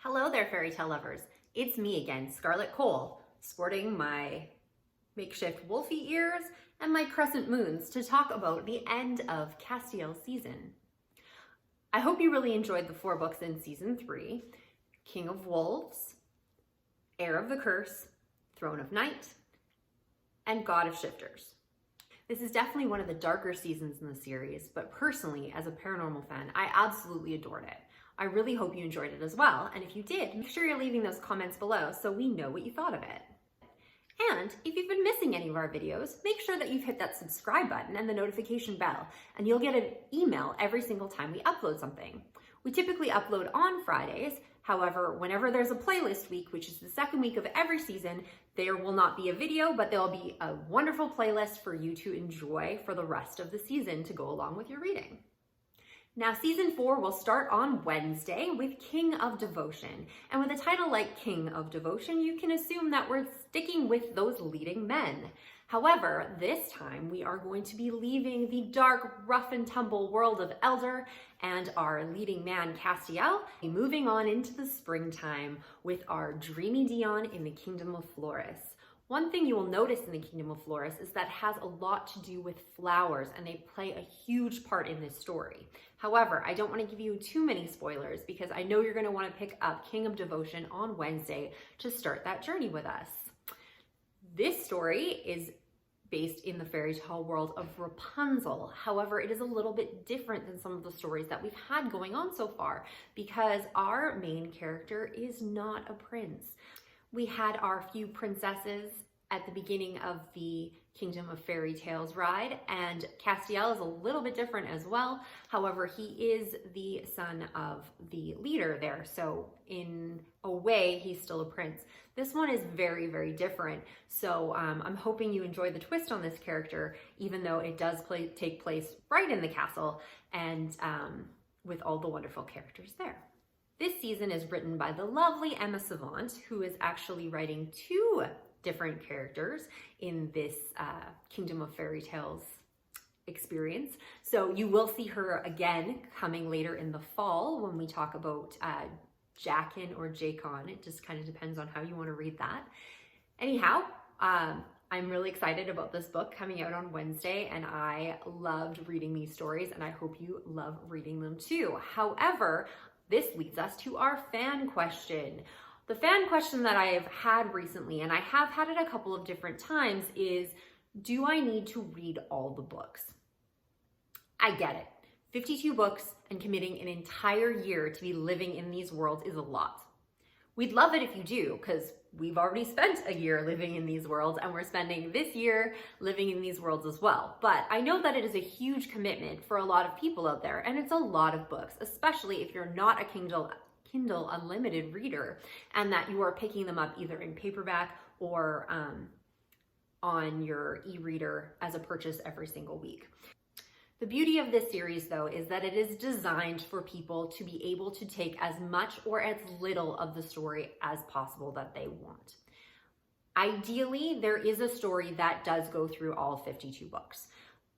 Hello there, fairy tale lovers. It's me again, Scarlet Cole, sporting my makeshift wolfie ears and my crescent moons to talk about the end of Castiel's season. I hope you really enjoyed the 4 books in season 3, King of Wolves, Heir of the Curse, Throne of Night, and God of Shifters. This is definitely one of the darker seasons in the series, but personally, as a paranormal fan, I absolutely adored it. I really hope you enjoyed it as well, and if you did, make sure you're leaving those comments below so we know what you thought of it. And if you've been missing any of our videos, make sure that you've hit that subscribe button and the notification bell, and you'll get an email every single time we upload something. We typically upload on Fridays. However, whenever there's a playlist week, which is the second week of every season, there will not be a video, but there'll be a wonderful playlist for you to enjoy for the rest of the season to go along with your reading. Now, season 4 will start on Wednesday with King of Devotion. And with a title like King of Devotion, you can assume that we're sticking with those leading men. However, this time we are going to be leaving the dark, rough and tumble world of Elder and our leading man, Castiel, moving on into the springtime with our dreamy Deon in the Kingdom of Flores. One thing you will notice in the Kingdom of Flores is that it has a lot to do with flowers, and they play a huge part in this story. However, I don't want to give you too many spoilers because I know you're going to want to pick up King of Devotion on Wednesday to start that journey with us. This story is based in the fairy tale world of Rapunzel. However, it is a little bit different than some of the stories that we've had going on so far because our main character is not a prince. We had our few princesses at the beginning of the Kingdom of Fairytales ride, and Castiel is a little bit different as well. However, he is the son of the leader there, so in a way, he's still a prince. This one is very, very different, so I'm hoping you enjoy the twist on this character, even though it does take place right in the castle and with all the wonderful characters there. This season is written by the lovely Emma Savant, who is actually writing 2 different characters in this Kingdom of Fairytales experience. So you will see her again coming later in the fall when we talk about Jackin or Jacon. It just kind of depends on how you want to read that. Anyhow, I'm really excited about this book coming out on Wednesday, and I loved reading these stories, and I hope you love reading them too. However, this leads us to our fan question. The fan question that I have had recently, and I have had it a couple of different times, is do I need to read all the books? I get it. 52 books and committing an entire year to be living in these worlds is a lot. We'd love it if you do, because we've already spent a year living in these worlds, and we're spending this year living in these worlds as well. But I know that it is a huge commitment for a lot of people out there, and it's a lot of books, especially if you're not a Kindle Unlimited reader, and that you are picking them up either in paperback or on your e-reader as a purchase every single week. The beauty of this series, though, is that it is designed for people to be able to take as much or as little of the story as possible that they want. Ideally, there is a story that does go through all 52 books.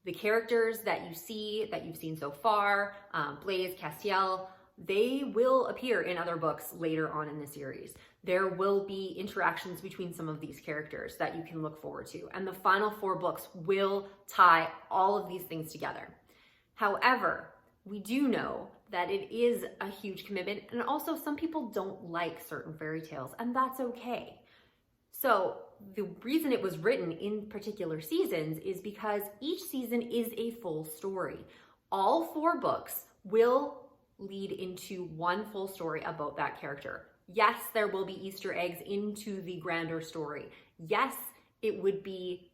The characters that you've seen so far, Blaise, Castiel, they will appear in other books later on in the series. There will be interactions between some of these characters that you can look forward to, and the final 4 books will tie all of these things together. However, we do know that it is a huge commitment, and also some people don't like certain fairy tales, and that's okay. So the reason it was written in particular seasons is because each season is a full story. All 4 books will lead into one full story about that character. Yes, there will be Easter eggs into the grander story. Yes, it would be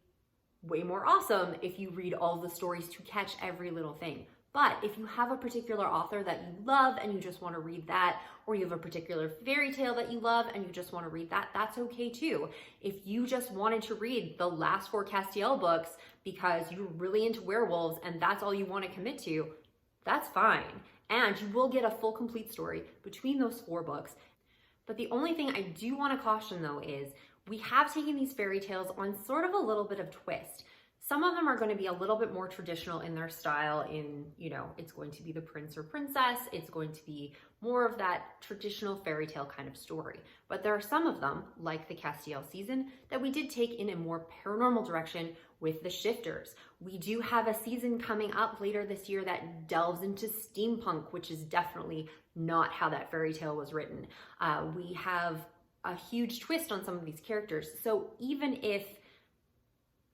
way more awesome if you read all the stories to catch every little thing. But if you have a particular author that you love and you just want to read that, or you have a particular fairy tale that you love and you just want to read that, that's okay too. If you just wanted to read the last 4 Castiel books because you're really into werewolves and that's all you want to commit to, that's fine. And you will get a full complete story between those 4 books. But the only thing I do want to caution though is we have taken these fairy tales on sort of a little bit of twist. Some of them are going to be a little bit more traditional in their style in, it's going to be the prince or princess. It's going to be more of that traditional fairy tale kind of story. But there are some of them, like the Castiel season, that we did take in a more paranormal direction with the shifters. We do have a season coming up later this year that delves into steampunk, which is definitely not how that fairy tale was written. We have a huge twist on some of these characters. So even if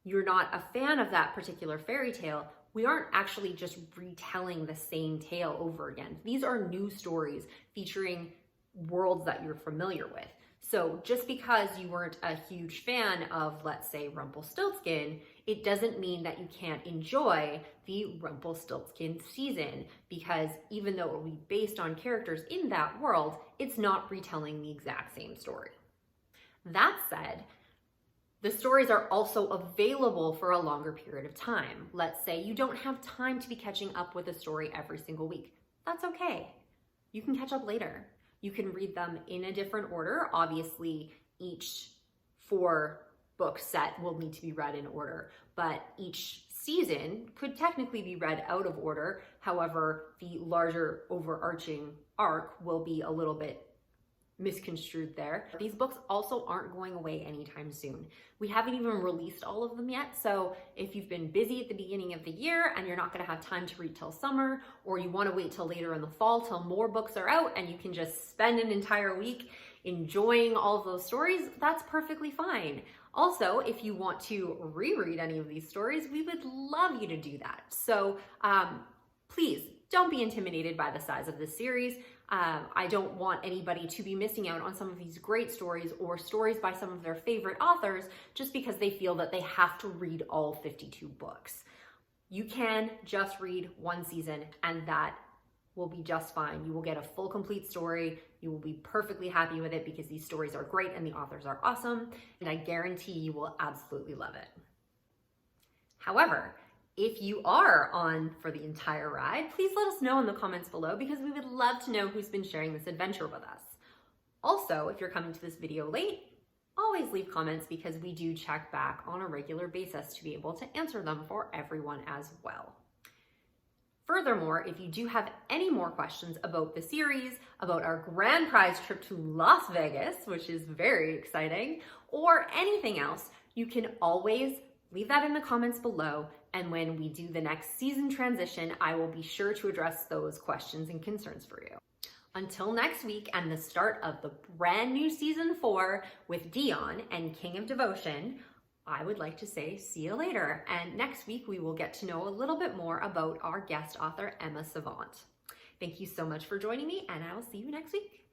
you're not a fan of that particular fairy tale, we aren't actually just retelling the same tale over again. These are new stories featuring worlds that you're familiar with. So just because you weren't a huge fan of, let's say, Rumpelstiltskin, it doesn't mean that you can't enjoy the Rumpelstiltskin season, because even though it will be based on characters in that world, it's not retelling the exact same story. That said, the stories are also available for a longer period of time. Let's say you don't have time to be catching up with a story every single week. That's okay. You can catch up later. You can read them in a different order. Obviously, each 4-book set will need to be read in order, but each season could technically be read out of order. However, the larger overarching arc will be a little bit misconstrued there. These books also aren't going away anytime soon. We haven't even released all of them yet, so if you've been busy at the beginning of the year and you're not going to have time to read till summer, or you want to wait till later in the fall till more books are out and you can just spend an entire week enjoying all of those stories, that's perfectly fine. Also, if you want to reread any of these stories, we would love you to do that. So please don't be intimidated by the size of this series. I don't want anybody to be missing out on some of these great stories or stories by some of their favorite authors just because they feel that they have to read all 52 books. You can just read one season and that will be just fine. You will get a full, complete story. You will be perfectly happy with it because these stories are great and the authors are awesome, and I guarantee you will absolutely love it. However, if you are on for the entire ride, please let us know in the comments below because we would love to know who's been sharing this adventure with us. Also, if you're coming to this video late, always leave comments because we do check back on a regular basis to be able to answer them for everyone as well. Furthermore, if you do have any more questions about the series, about our grand prize trip to Las Vegas, which is very exciting, or anything else, you can always leave that in the comments below, and when we do the next season transition, I will be sure to address those questions and concerns for you. Until next week and the start of the brand new season 4 with Deon and King of Devotion, I would like to say see you later. And next week we will get to know a little bit more about our guest author, Emma Savant. Thank you so much for joining me, and I will see you next week.